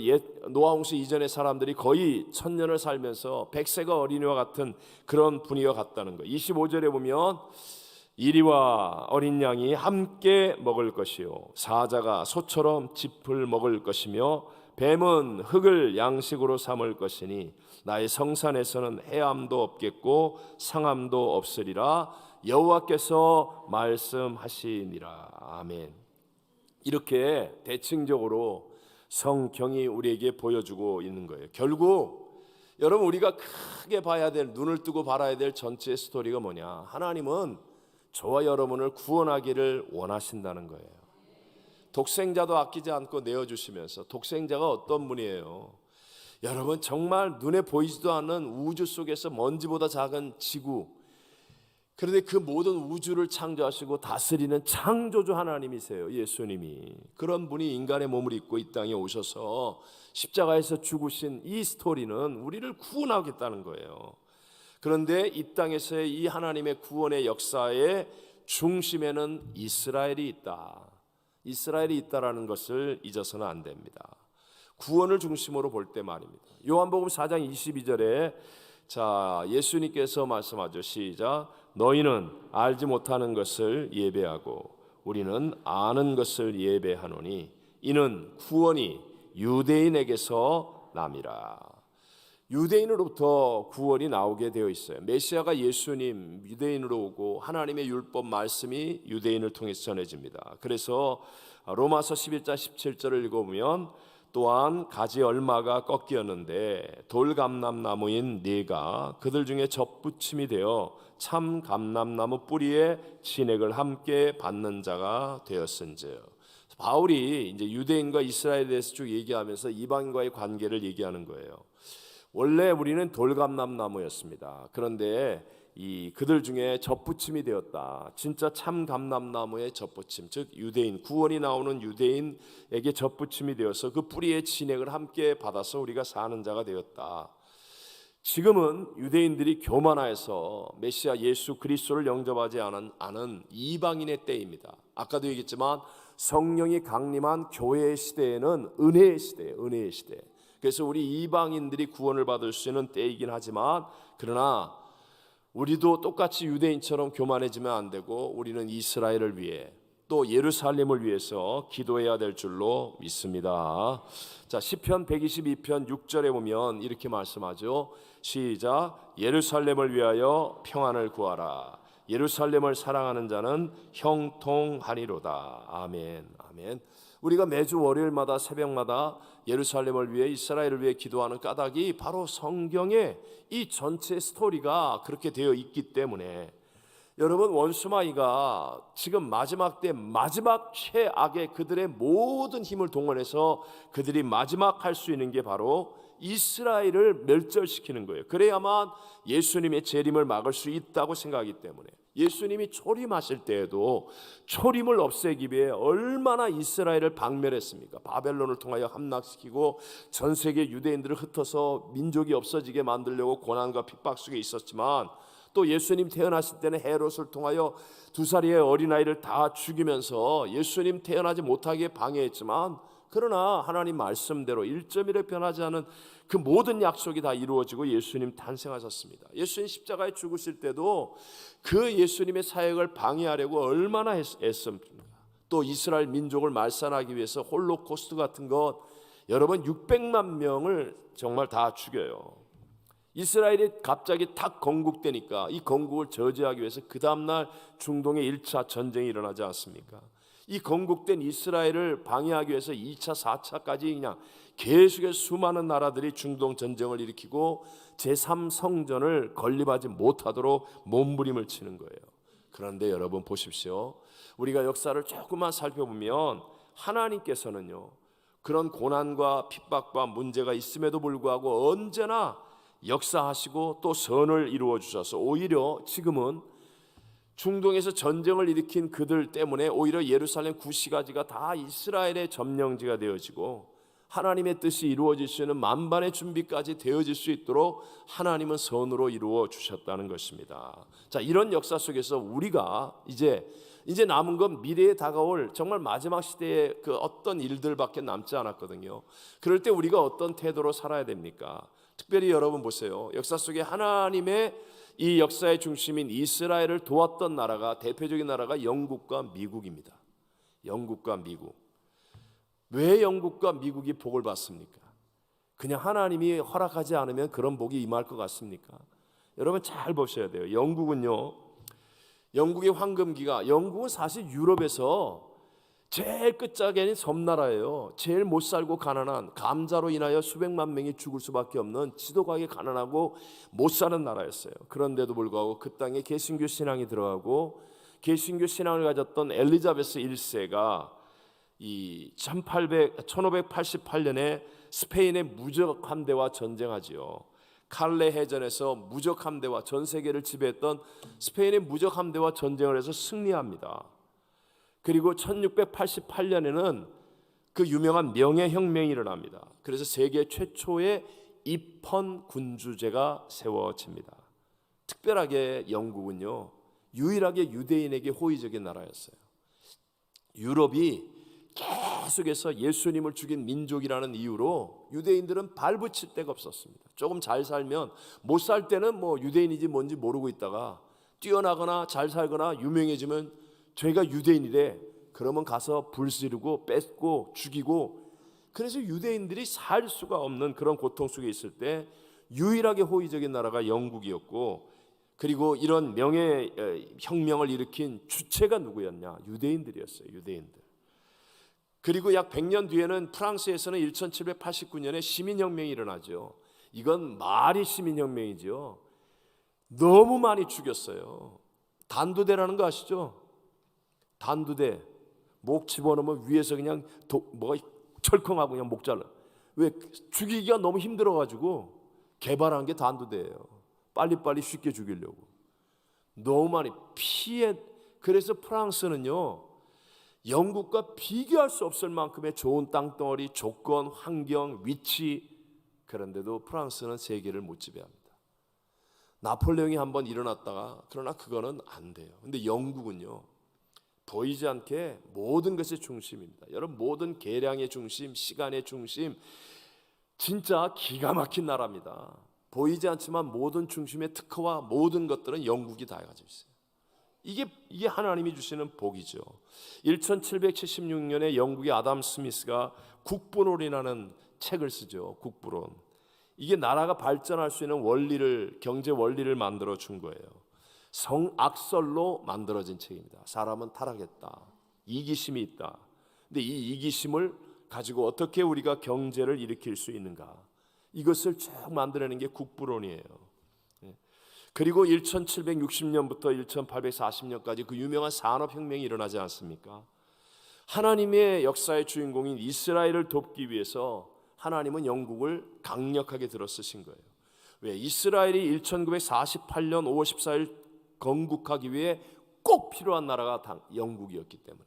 노아홍수 이전의 사람들이 거의 1000년을 살면서 100세가 어린이와 같은 그런 분위기가 같다는 거예요. 25절에 보면 이리와 어린 양이 함께 먹을 것이요 사자가 소처럼 짚을 먹을 것이며 뱀은 흙을 양식으로 삼을 것이니 나의 성산에서는 해함도 없겠고 상함도 없으리라 여호와께서 말씀하시니라. 아멘. 이렇게 대칭적으로 성경이 우리에게 보여주고 있는 거예요. 결국 여러분 우리가 크게 봐야 될, 눈을 뜨고 바라야 될 전체 스토리가 뭐냐? 하나님은 저와 여러분을 구원하기를 원하신다는 거예요. 독생자도 아끼지 않고 내어주시면서, 독생자가 어떤 분이에요? 여러분 정말 눈에 보이지도 않는 우주 속에서 먼지보다 작은 지구, 그런데 그 모든 우주를 창조하시고 다스리는 창조주 하나님이세요. 예수님이. 그런 분이 인간의 몸을 입고 이 땅에 오셔서 십자가에서 죽으신 이 스토리는 우리를 구원하겠다는 거예요. 그런데 이 땅에서의 이 하나님의 구원의 역사의 중심에는 이스라엘이 있다. 이스라엘이 있다라는 것을 잊어서는 안 됩니다. 구원을 중심으로 볼 때 말입니다. 요한복음 4장 22절에 자, 예수님께서 말씀하죠. 시작. 너희는 알지 못하는 것을 예배하고 우리는 아는 것을 예배하노니 이는 구원이 유대인에게서 남이라. 유대인으로부터 구원이 나오게 되어 있어요. 메시아가 예수님 유대인으로 오고 하나님의 율법 말씀이 유대인을 통해서 전해집니다. 그래서 로마서 11장 17절을 읽어보면 또한 가지 얼마가 꺾이었는데 돌감람나무인 네가 그들 중에 접붙임이 되어 참 감람나무 뿌리에 진액을 함께 받는 자가 되었은즉. 바울이 이제 유대인과 이스라엘에 대해서 쭉 얘기하면서 이방인과의 관계를 얘기하는 거예요. 원래 우리는 돌감람나무였습니다. 그런데 그들 중에 접붙임이 되었다. 진짜 참 감람나무의 접붙임, 즉 유대인, 구원이 나오는 유대인에게 접붙임이 되어서 그 뿌리의 진액을 함께 받아서 우리가 사는 자가 되었다. 지금은 유대인들이 교만하여서 메시아 예수 그리스도를 영접하지 않은 이방인의 때입니다. 아까도 얘기했지만 성령이 강림한 교회의 시대에는 은혜의 시대예요. 은혜의 시대. 그래서 우리 이방인들이 구원을 받을 수 있는 때이긴 하지만, 그러나 우리도 똑같이 유대인처럼 교만해지면 안 되고 우리는 이스라엘을 위해 또 예루살렘을 위해서 기도해야 될 줄로 믿습니다. 자, 시편 122편 6절에 보면 이렇게 말씀하죠. 시작. 예루살렘을 위하여 평안을 구하라. 예루살렘을 사랑하는 자는 형통하리로다. 아멘. 아멘. 우리가 매주 월요일마다 새벽마다 예루살렘을 위해, 이스라엘을 위해 기도하는 까닭이 바로 성경에 이 전체 스토리가 그렇게 되어 있기 때문에, 여러분 원수마귀가 지금 마지막 때 마지막 최악의 그들의 모든 힘을 동원해서 그들이 마지막 할 수 있는 게 바로 이스라엘을 멸절시키는 거예요. 그래야만 예수님의 재림을 막을 수 있다고 생각하기 때문에, 예수님이 초림하실 때에도 초림을 없애기 위해 얼마나 이스라엘을 박멸했습니까? 바벨론을 통하여 함락시키고 전 세계 유대인들을 흩어서 민족이 없어지게 만들려고 고난과 핍박 속에 있었지만 또 예수님 태어나실 때는 헤롯을 통하여 2살의 어린아이를 다 죽이면서 예수님 태어나지 못하게 방해했지만, 그러나 하나님 말씀대로 1.1에 변하지 않은 그 모든 약속이 다 이루어지고 예수님 탄생하셨습니다. 예수님 십자가에 죽으실 때도 그 예수님의 사역을 방해하려고 얼마나 애썼습니까? 또 이스라엘 민족을 말살하기 위해서 홀로코스트 같은 것, 여러분 600만 명을 정말 다 죽여요. 이스라엘이 갑자기 탁 건국되니까 이 건국을 저지하기 위해서 그 다음날 중동에 1차 전쟁이 일어나지 않습니까? 이 건국된 이스라엘을 방해하기 위해서 2차, 4차까지 그냥 계속해서 수많은 나라들이 중동 전쟁을 일으키고 제3성전을 건립하지 못하도록 몸부림을 치는 거예요. 그런데 여러분 보십시오. 우리가 역사를 조금만 살펴보면 하나님께서는요, 그런 고난과 핍박과 문제가 있음에도 불구하고 언제나 역사하시고 또 선을 이루어 주셔서 오히려 지금은 중동에서 전쟁을 일으킨 그들 때문에 오히려 예루살렘 구시가지가 다 이스라엘의 점령지가 되어지고 하나님의 뜻이 이루어질 수 있는 만반의 준비까지 되어질 수 있도록 하나님은 선으로 이루어 주셨다는 것입니다. 자, 이런 역사 속에서 우리가 이제 남은 건 미래에 다가올 정말 마지막 시대의 그 어떤 일들밖에 남지 않았거든요. 그럴 때 우리가 어떤 태도로 살아야 됩니까? 특별히 여러분 보세요. 역사 속에 하나님의 이 역사의 중심인 이스라엘을 도왔던 나라가, 대표적인 나라가 영국과 미국입니다. 영국과 미국. 왜 영국과 미국이 복을 받습니까? 그냥 하나님이 허락하지 않으면 그런 복이 임할 것 같습니까? 여러분 잘 보셔야 돼요. 영국의 황금기가, 영국은 사실 유럽에서 제일 끝자락인 섬나라예요. 제일 못 살고 가난한, 감자로 인하여 수백만 명이 죽을 수밖에 없는 지독하게 가난하고 못 사는 나라였어요. 그런데도 불구하고 그 땅에 개신교 신앙이 들어가고 개신교 신앙을 가졌던 엘리자베스 1세가 이 1588년에 스페인의 무적 함대와 전쟁하지요. 칼레 해전에서 무적 함대와 전 세계를 지배했던 스페인의 무적 함대와 전쟁을 해서 승리합니다. 그리고 1688년에는 그 유명한 명예혁명이 일어납니다. 그래서 세계 최초의 입헌 군주제가 세워집니다. 특별하게 영국은요, 유일하게 유대인에게 호의적인 나라였어요. 유럽이 계속해서 예수님을 죽인 민족이라는 이유로 유대인들은 발붙일 데가 없었습니다. 조금 잘 살면, 못 살 때는 뭐 유대인이지 뭔지 모르고 있다가 뛰어나거나 잘 살거나 유명해지면 저희가 유대인이래. 그러면 가서 불 지르고 뺏고 죽이고, 그래서 유대인들이 살 수가 없는 그런 고통 속에 있을 때 유일하게 호의적인 나라가 영국이었고, 그리고 이런 명예혁명을 일으킨 주체가 누구였냐? 유대인들이었어요. 유대인들. 그리고 약 100년 뒤에는 프랑스에서는 1789년에 시민혁명이 일어나죠. 이건 말이 시민혁명이죠. 너무 많이 죽였어요. 단두대라는 거 아시죠? 단두대. 목 집어넣으면 위에서 그냥 뭐가 철컹하고 그냥 목 잘라. 왜? 죽이기가 너무 힘들어가지고 개발한 게 단두대예요. 빨리빨리 쉽게 죽이려고. 너무 많이 피해. 그래서 프랑스는요, 영국과 비교할 수 없을 만큼의 좋은 땅덩어리, 조건, 환경, 위치, 그런데도 프랑스는 세계를 못 지배합니다. 나폴레옹이 한번 일어났다가, 그러나 그거는 안 돼요. 근데 영국은요, 보이지 않게 모든 것의 중심입니다. 여러분, 모든 계량의 중심, 시간의 중심, 진짜 기가 막힌 나라입니다. 보이지 않지만 모든 중심의 특허와 모든 것들은 영국이 다 가지고 있어요. 이게 하나님이 주시는 복이죠. 1776년에 영국의 아담 스미스가 국부론이라는 책을 쓰죠. 국부론. 이게 나라가 발전할 수 있는 원리를, 경제 원리를 만들어 준 거예요. 성악설로 만들어진 책입니다. 사람은 타락했다. 이기심이 있다. 근데 이 이기심을 가지고 어떻게 우리가 경제를 일으킬 수 있는가? 이것을 쭉 만들어낸 게 국부론이에요. 그리고 1760년부터 1840년까지 그 유명한 산업혁명이 일어나지 않습니까? 하나님의 역사의 주인공인 이스라엘을 돕기 위해서 하나님은 영국을 강력하게 들어쓰신 거예요. 왜? 이스라엘이 1948년 5월 14일 건국하기 위해 꼭 필요한 나라가 영국이었기 때문에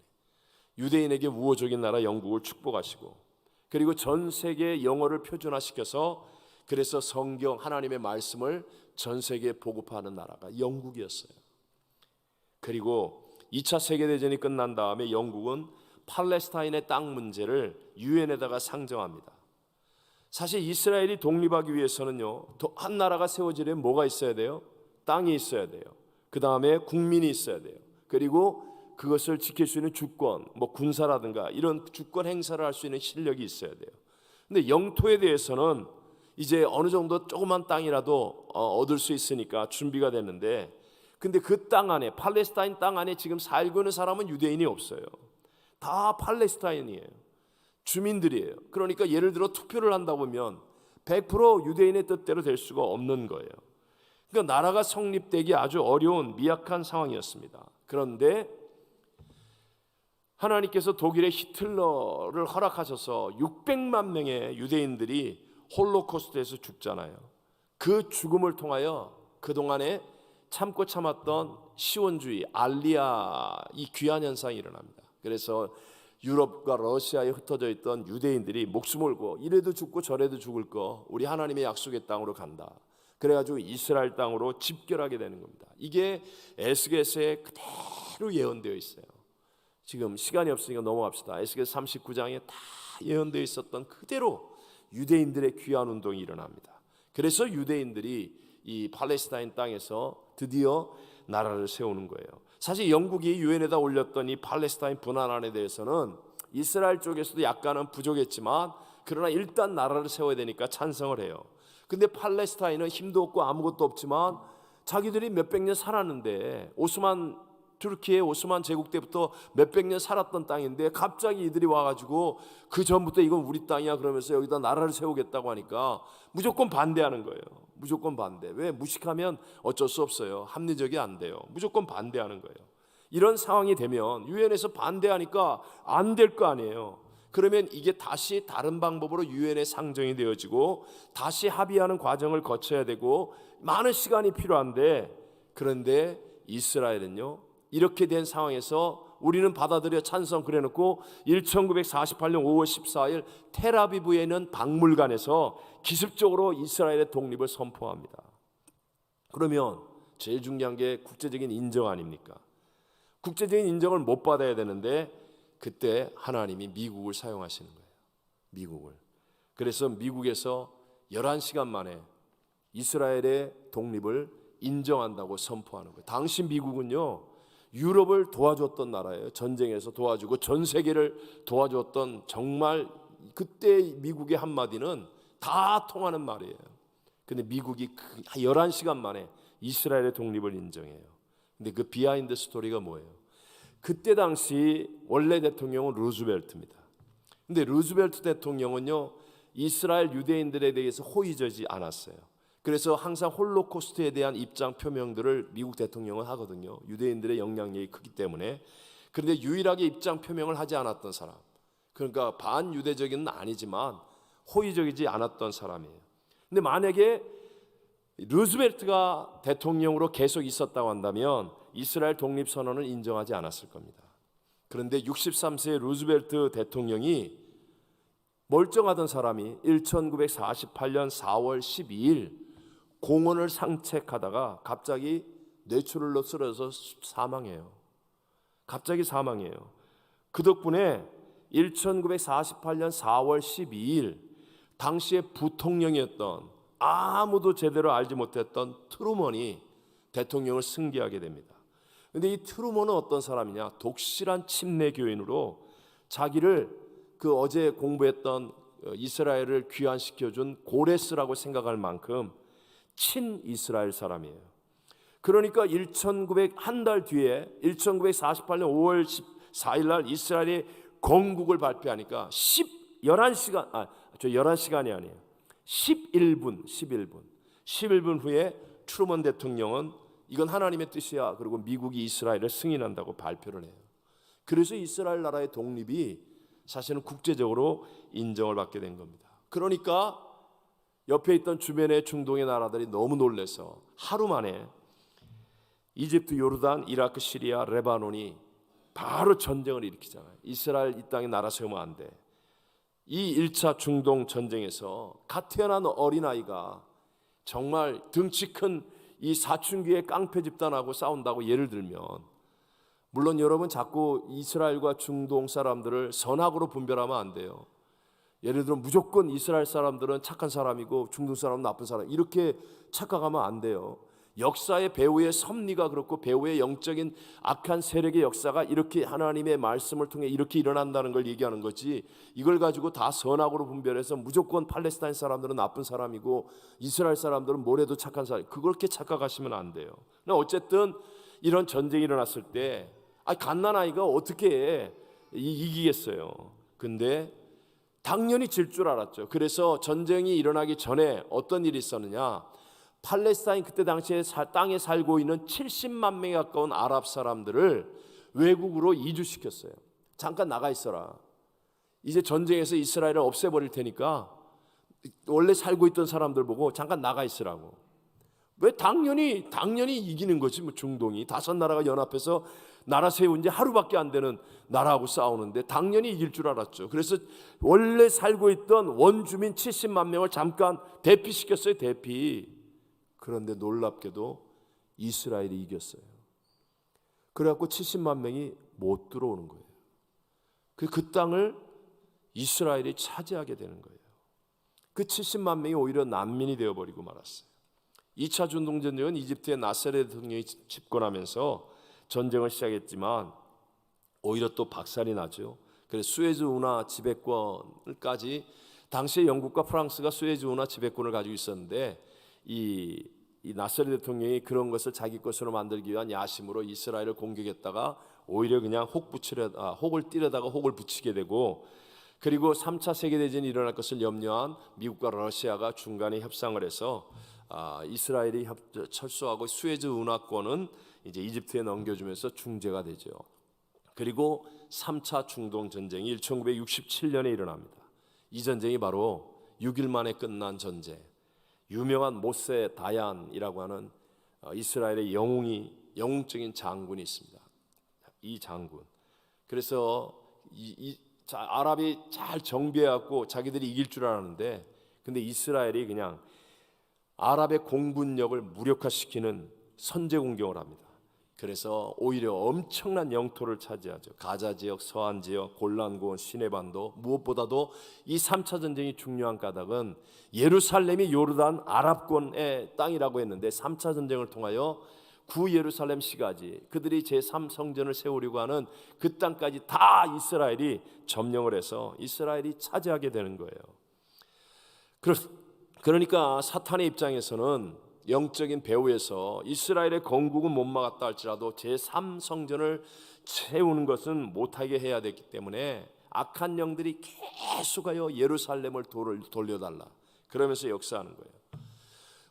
유대인에게 우호적인 나라 영국을 축복하시고, 그리고 전 세계의 영어를 표준화시켜서 그래서 성경 하나님의 말씀을 전 세계에 보급하는 나라가 영국이었어요. 그리고 2차 세계대전이 끝난 다음에 영국은 팔레스타인의 땅 문제를 유엔에다가 상정합니다. 사실 이스라엘이 독립하기 위해서는요, 한 나라가 세워지려면 뭐가 있어야 돼요? 땅이 있어야 돼요. 그 다음에 국민이 있어야 돼요. 그리고 그것을 지킬 수 있는 주권, 군사라든가 이런 주권 행사를 할 수 있는 실력이 있어야 돼요. 근데 영토에 대해서는 이제 어느 정도 조그만 땅이라도 얻을 수 있으니까 준비가 됐는데, 근데 그 땅 안에, 팔레스타인 땅 안에 지금 살고 있는 사람은 유대인이 없어요. 다 팔레스타인이에요. 주민들이에요. 그러니까 예를 들어 투표를 한다 보면 100% 유대인의 뜻대로 될 수가 없는 거예요. 그러니까 나라가 성립되기 아주 어려운 미약한 상황이었습니다. 그런데 하나님께서 독일의 히틀러를 허락하셔서 600만 명의 유대인들이 홀로코스트에서 죽잖아요. 그 죽음을 통하여 그동안에 참고 참았던 시온주의, 알리아, 이 귀환 현상이 일어납니다. 그래서 유럽과 러시아에 흩어져 있던 유대인들이 목숨을 걸고 이래도 죽고 저래도 죽을 거 우리 하나님의 약속의 땅으로 간다. 그래가지고 이스라엘 땅으로 집결하게 되는 겁니다. 이게 에스겔서에 그대로 예언되어 있어요. 지금 시간이 없으니까 넘어갑시다. 에스겔 39장에 다 예언되어 있었던 그대로 유대인들의 귀환 운동이 일어납니다. 그래서 유대인들이 이 팔레스타인 땅에서 드디어 나라를 세우는 거예요. 사실 영국이 유엔에다 올렸던 이 팔레스타인 분할안에 대해서는 이스라엘 쪽에서도 약간은 부족했지만, 그러나 일단 나라를 세워야 되니까 찬성을 해요. 근데 팔레스타인은 힘도 없고 아무것도 없지만 자기들이 몇백 년 살았는데, 튀르키예 오스만 제국 때부터 몇백 년 살았던 땅인데 갑자기 이들이 와가지고 그 전부터 이건 우리 땅이야 그러면서 여기다 나라를 세우겠다고 하니까 무조건 반대하는 거예요. 무조건 반대. 왜? 무식하면 어쩔 수 없어요. 합리적이 안 돼요. 무조건 반대하는 거예요. 이런 상황이 되면 유엔에서 반대하니까 안 될 거 아니에요. 그러면 이게 다시 다른 방법으로 유엔에 상정이 되어지고 다시 합의하는 과정을 거쳐야 되고 많은 시간이 필요한데, 그런데 이스라엘은요, 이렇게 된 상황에서 우리는 받아들여 찬성 그래놓고 1948년 5월 14일 텔아비브에 있는 박물관에서 기습적으로 이스라엘의 독립을 선포합니다. 그러면 제일 중요한 게 국제적인 인정 아닙니까? 국제적인 인정을 못 받아야 되는데 그때 하나님이 미국을 사용하시는 거예요. 미국을. 그래서 미국에서 11시간 만에 이스라엘의 독립을 인정한다고 선포하는 거예요. 당시 미국은요, 유럽을 도와줬던 나라예요. 전쟁에서 도와주고 전 세계를 도와줬던, 정말 그때 미국의 한마디는 다 통하는 말이에요. 근데 미국이 11시간 만에 이스라엘의 독립을 인정해요. 근데 그 비하인드 스토리가 뭐예요? 그때 당시 원래 대통령은 루즈벨트입니다. 근데 루즈벨트 대통령은요, 이스라엘 유대인들에 대해서 호의적이지 않았어요. 그래서 항상 홀로코스트에 대한 입장 표명들을 미국 대통령은 하거든요. 유대인들의 영향력이 크기 때문에. 그런데 유일하게 입장 표명을 하지 않았던 사람, 그러니까 반유대적인 아니지만 호의적이지 않았던 사람이에요. 근데 만약에 루즈벨트가 대통령으로 계속 있었다고 한다면 이스라엘 독립선언을 인정하지 않았을 겁니다. 그런데 63세의 루즈벨트 대통령이 멀쩡하던 사람이 1948년 4월 12일 공원을 산책하다가 갑자기 뇌출혈로 쓰러져서 사망해요. 갑자기 사망해요. 그 덕분에 1948년 4월 12일 당시에 부통령이었던, 아무도 제대로 알지 못했던 트루먼이 대통령을 승계하게 됩니다. 그런데 이 트루먼은 어떤 사람이냐? 독실한 침례교인으로 자기를 그 어제 공부했던 이스라엘을 귀환시켜준 고레스라고 생각할 만큼 친이스라엘 사람이에요. 그러니까 한 달 뒤에 1948년 5월 14일 날 이스라엘이 건국을 발표하니까 11시간이 아니에요. 11분 후에 트루먼 대통령은 이건 하나님의 뜻이야, 그리고 미국이 이스라엘을 승인한다고 발표를 해요. 그래서 이스라엘 나라의 독립이 사실은 국제적으로 인정을 받게 된 겁니다. 그러니까 옆에 있던 주변의 중동의 나라들이 너무 놀라서 하루 만에 이집트, 요르단, 이라크, 시리아, 레바논이 바로 전쟁을 일으키잖아요. 이스라엘 이 땅에 나라 세우면 안 돼. 이 1차 중동 전쟁에서 갓 태어난 어린아이가 정말 덩치 큰 이 사춘기의 깡패 집단하고 싸운다고 예를 들면, 물론 여러분 자꾸 이스라엘과 중동 사람들을 선악으로 분별하면 안 돼요. 예를 들어 무조건 이스라엘 사람들은 착한 사람이고 중동 사람은 나쁜 사람, 이렇게 착각하면 안 돼요. 역사의 배후의 섭리가 그렇고 배후의 영적인 악한 세력의 역사가 이렇게 하나님의 말씀을 통해 이렇게 일어난다는 걸 얘기하는 거지, 이걸 가지고 다 선악으로 분별해서 무조건 팔레스타인 사람들은 나쁜 사람이고 이스라엘 사람들은 뭐래도 착한 사람, 그렇게 착각하시면 안 돼요. 어쨌든 이런 전쟁이 일어났을 때 갓난아이가 어떻게 이기겠어요. 근데 당연히 질 줄 알았죠. 그래서 전쟁이 일어나기 전에 어떤 일이 있었느냐, 팔레스타인 그때 당시에 땅에 살고 있는 70만 명에 가까운 아랍 사람들을 외국으로 이주시켰어요. 잠깐 나가 있어라. 이제 전쟁에서 이스라엘을 없애버릴 테니까 원래 살고 있던 사람들 보고 잠깐 나가 있으라고. 왜? 당연히 이기는 거지. 뭐 중동이 5나라가 연합해서 나라 세운 지 하루밖에 안 되는 나라하고 싸우는데 당연히 이길 줄 알았죠. 그래서 원래 살고 있던 원주민 70만 명을 잠깐 대피시켰어요. 대피. 그런데 놀랍게도 이스라엘이 이겼어요. 그래갖고 70만 명이 못 들어오는 거예요. 그 땅을 이스라엘이 차지하게 되는 거예요. 그 70만 명이 오히려 난민이 되어버리고 말았어요. 2차 중동전쟁은 이집트의 나세레 대통령이 집권하면서 전쟁을 시작했지만 오히려 또 박살이 나죠. 그래서 수에즈 운하 지배권까지, 당시에 영국과 프랑스가 수에즈 운하 지배권을 가지고 있었는데 이 나세르 대통령이 그런 것을 자기 것으로 만들기 위한 야심으로 이스라엘을 공격했다가 오히려 그냥 혹을 띠려다가 혹을 붙이게 되고, 그리고 3차 세계대전이 일어날 것을 염려한 미국과 러시아가 중간에 협상을 해서 이스라엘이 철수하고 수에즈 운하권은 이제 이집트에 넘겨주면서 중재가 되죠. 그리고 3차 중동 전쟁이 1967년에 일어납니다. 이 전쟁이 바로 6일 만에 끝난 전쟁. 유명한 모세 다얀이라고 하는 이스라엘의 영웅적인 장군이 있습니다. 이 장군. 그래서 아랍이 잘 정비해갖고 자기들이 이길 줄 알았는데, 근데 이스라엘이 그냥 아랍의 공군력을 무력화시키는 선제 공격을 합니다. 그래서 오히려 엄청난 영토를 차지하죠. 가자 지역, 서안 지역, 골란고원, 시내반도. 무엇보다도 이 3차 전쟁이 중요한 까닭은 예루살렘이 요르단 아랍권의 땅이라고 했는데 3차 전쟁을 통하여 구예루살렘 시가지, 그들이 제3성전을 세우려고 하는 그 땅까지 다 이스라엘이 점령을 해서 이스라엘이 차지하게 되는 거예요. 그러니까 사탄의 입장에서는 영적인 배후에서 이스라엘의 건국은 못 막았다 할지라도 제3성전을 세우는 것은 못하게 해야 됐기 때문에 악한 영들이 계속하여 예루살렘을 돌려달라 그러면서 역사하는 거예요.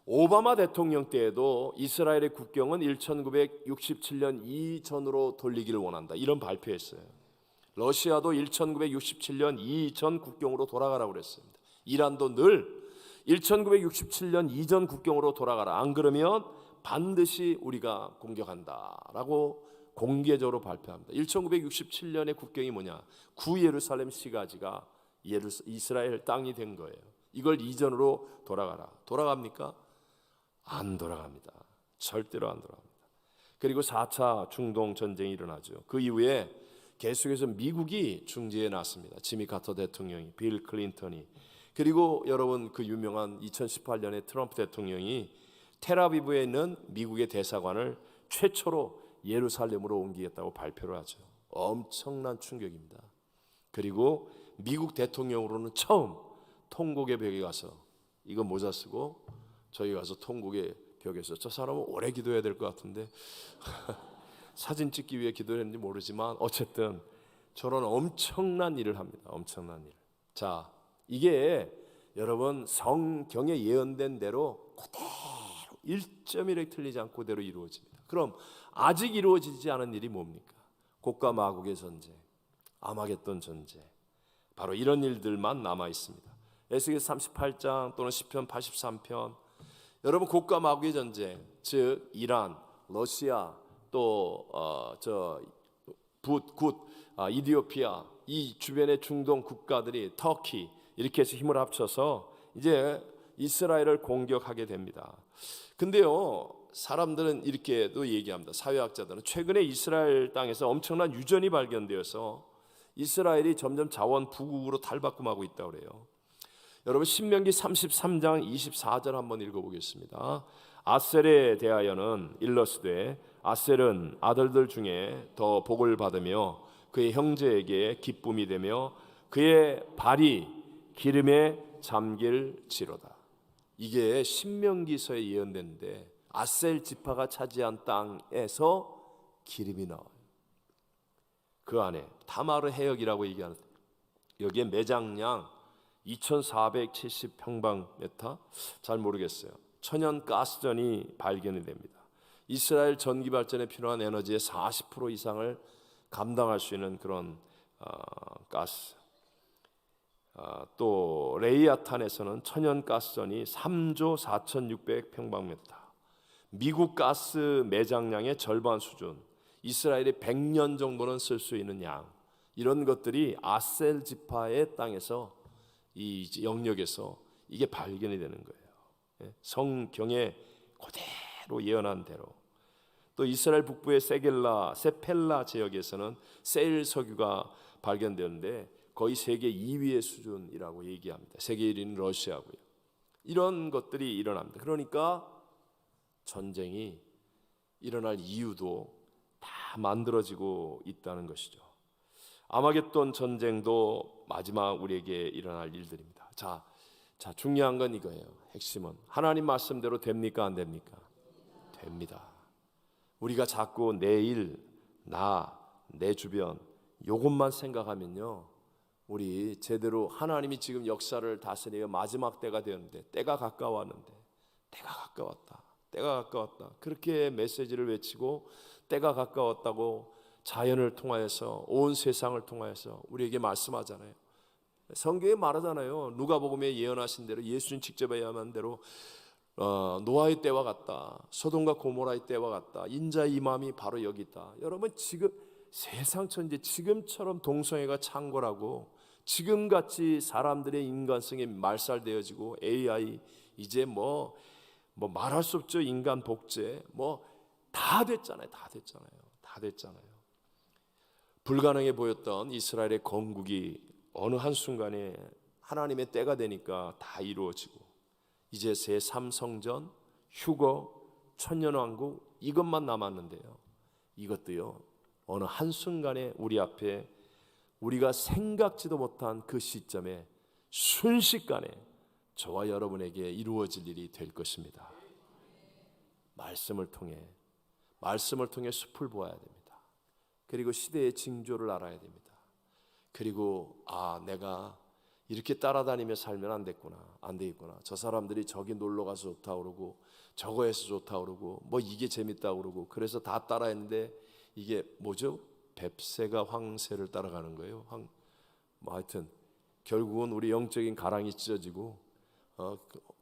오바마 대통령 때에도 이스라엘의 국경은 1967년 이전으로 돌리기를 원한다, 이런 발표했어요. 러시아도 1967년 이전 국경으로 돌아가라고 그랬습니다. 이란도 늘 1967년 이전 국경으로 돌아가라, 안 그러면 반드시 우리가 공격한다라고 공개적으로 발표합니다. 1967년의 국경이 뭐냐? 구예루살렘 시가지가 이스라엘 땅이 된 거예요. 이걸 이전으로 돌아가라. 돌아갑니까? 안 돌아갑니다. 절대로 안 돌아갑니다. 그리고 4차 중동 전쟁이 일어나죠. 그 이후에 계속해서 미국이 중재에 나섰습니다. 지미 카터 대통령이, 빌 클린턴이, 그리고 여러분 그 유명한 2018년에 트럼프 대통령이 텔아비브에 있는 미국의 대사관을 최초로 예루살렘으로 옮기겠다고 발표를 하죠. 엄청난 충격입니다. 그리고 미국 대통령으로는 처음 통곡의 벽에 가서 이거 모자 쓰고 저희 가서 통곡의 벽에서, 저 사람은 오래 기도해야 될 것 같은데 사진 찍기 위해 기도했는지 모르지만 어쨌든 저런 엄청난 일을 합니다. 엄청난 일. 자, 이게 여러분 성경에 예언된 대로 그대로 1.1획 틀리지 않고 그대로 이루어집니다. 그럼 아직 이루어지지 않은 일이 뭡니까? 곡과 마곡의 전쟁, 아마겟돈 전쟁, 바로 이런 일들만 남아 있습니다. 에스겔서 38장 또는 시편 83편, 여러분 곡과 마곡의 전쟁, 즉 이란, 러시아, 또 이디오피아, 이 주변의 중동 국가들이 터키 이렇게 해서 힘을 합쳐서 이제 이스라엘을 공격하게 됩니다. 근데요, 사람들은 이렇게도 얘기합니다. 사회학자들은 최근에 이스라엘 땅에서 엄청난 유전이 발견되어서 이스라엘이 점점 자원 부국으로 탈바꿈하고 있다고 그래요. 여러분 신명기 33장 24절 한번 읽어보겠습니다. 아셀에 대하여는 일러스되 아셀은 아들들 중에 더 복을 받으며 그의 형제에게 기쁨이 되며 그의 발이 기름에 잠길지로다. 이게 신명기서에 예언됐는데 아셀 지파가 차지한 땅에서 기름이 나와요. 그 안에 타마르 해역이라고 얘기하는 여기에 매장량 2470평방미터 잘 모르겠어요. 천연 가스전이 발견이 됩니다. 이스라엘 전기 발전에 필요한 에너지의 40% 이상을 감당할 수 있는 그런 가스. 또 레이아탄에서는 천연 가스전이 3조 4600평방미터. 미국 가스 매장량의 절반 수준. 이스라엘이 100년 정도는 쓸 수 있는 양. 이런 것들이 아셀 지파의 땅에서 이 영역에서 이게 발견이 되는 거예요. 성경에 그대로 예언한 대로. 또 이스라엘 북부의 세펠라 지역에서는 세일 석유가 발견되는데 거의 세계 2위의 수준이라고 얘기합니다. 세계 1위는 러시아고요. 이런 것들이 일어납니다. 그러니까 전쟁이 일어날 이유도 다 만들어지고 있다는 것이죠. 아마겟돈 전쟁도 마지막 우리에게 일어날 일들입니다. 자, 중요한 건 이거예요. 핵심은 하나님 말씀대로 됩니까? 안 됩니까? 됩니다. 우리가 자꾸 내일, 내 주변 이것만 생각하면요, 우리 제대로 하나님이 지금 역사를 다스리며 마지막 때가 되었는데 때가 가까웠는데 때가 가까웠다 그렇게 메시지를 외치고 때가 가까웠다고 자연을 통하여서 온 세상을 통하여서 우리에게 말씀하잖아요. 성경에 말하잖아요. 누가복음에 예언하신 대로 예수님 직접 예언한 대로 노아의 때와 같다. 소돔과 고모라의 때와 같다. 인자의 임함이 바로 여기 있다. 여러분 지금 세상 천지 지금처럼 동성애가 창궐하고 지금같이 사람들의 인간성이 말살되어지고 AI 이제 뭐 말할 수 없죠. 인간 복제 다 됐잖아요. 불가능해 보였던 이스라엘의 건국이 어느 한순간에 하나님의 때가 되니까 다 이루어지고 이제 제3성전, 휴거, 천년왕국 이것만 남았는데요. 이것도요 어느 한순간에 우리 앞에 우리가 생각지도 못한 그 시점에 순식간에 저와 여러분에게 이루어질 일이 될 것입니다. 말씀을 통해 숲을 보아야 됩니다. 그리고 시대의 징조를 알아야 됩니다. 그리고 내가 이렇게 따라다니며 살면 안 되겠구나. 저 사람들이 저기 놀러 가서 좋다 그러고 저거에서 좋다 그러고 이게 재밌다 그러고 그래서 다 따라했는데 이게 뭐죠? 뱁새가 황새를 따라가는 거예요. 하여튼 결국은 우리 영적인 가랑이 찢어지고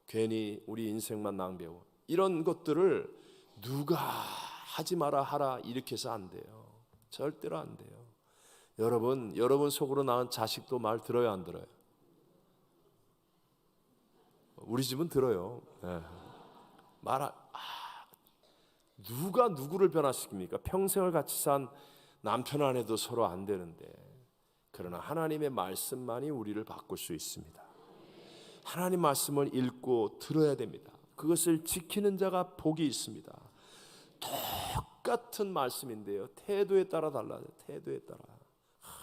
괜히 우리 인생만 낭비하고 이런 것들을 누가 하지 마라 하라 이렇게 해서 안 돼요. 절대로 안 돼요. 여러분 속으로 낳은 자식도 말 들어요, 안 들어요? 우리 집은 들어요. 네. 누가 누구를 변화시킵니까? 평생을 같이 산 남편 아내도 서로 안 되는데, 그러나 하나님의 말씀만이 우리를 바꿀 수 있습니다. 하나님 말씀을 읽고 들어야 됩니다. 그것을 지키는 자가 복이 있습니다. 똑같은 말씀인데요, 태도에 따라 달라요. 태도에 따라.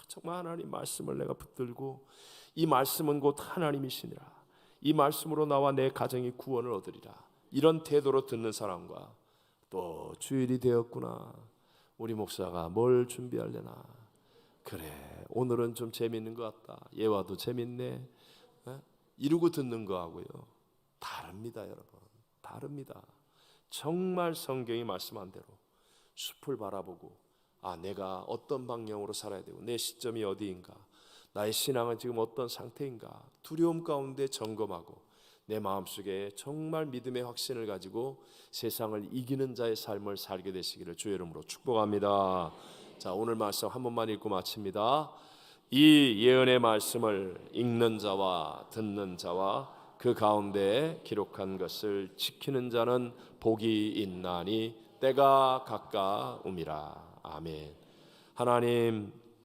정말 하나님 말씀을 내가 붙들고 이 말씀은 곧 하나님이시니라. 이 말씀으로 나와 내 가정이 구원을 얻으리라. 이런 태도로 듣는 사람과 또 주일이 되었구나. 우리 목사가 뭘 준비하려나. 그래, 오늘은 좀 재밌는 것 같다. 예화도 재밌네. 이러고 듣는 거하고요 다릅니다, 여러분. 다릅니다. 정말 성경이 말씀한 대로 숲을 바라보고 내가 어떤 방향으로 살아야 되고 내 시점이 어디인가, 나의 신앙은 지금 어떤 상태인가 두려움 가운데 점검하고 내 마음속에 정말 믿음의 확신을 가지고 세상을 이기는 자의 삶을 살게 되시기를 주의 이름으로 축복합니다. 자, 오늘 말씀 한 번만 읽고 마칩니다. 이 예언의 말씀을 읽는 자와 듣는 자와 그 가운데에 기록한 것을 지키는 자는 복이 있나니 때가 가까움이라. 아멘. 하나님,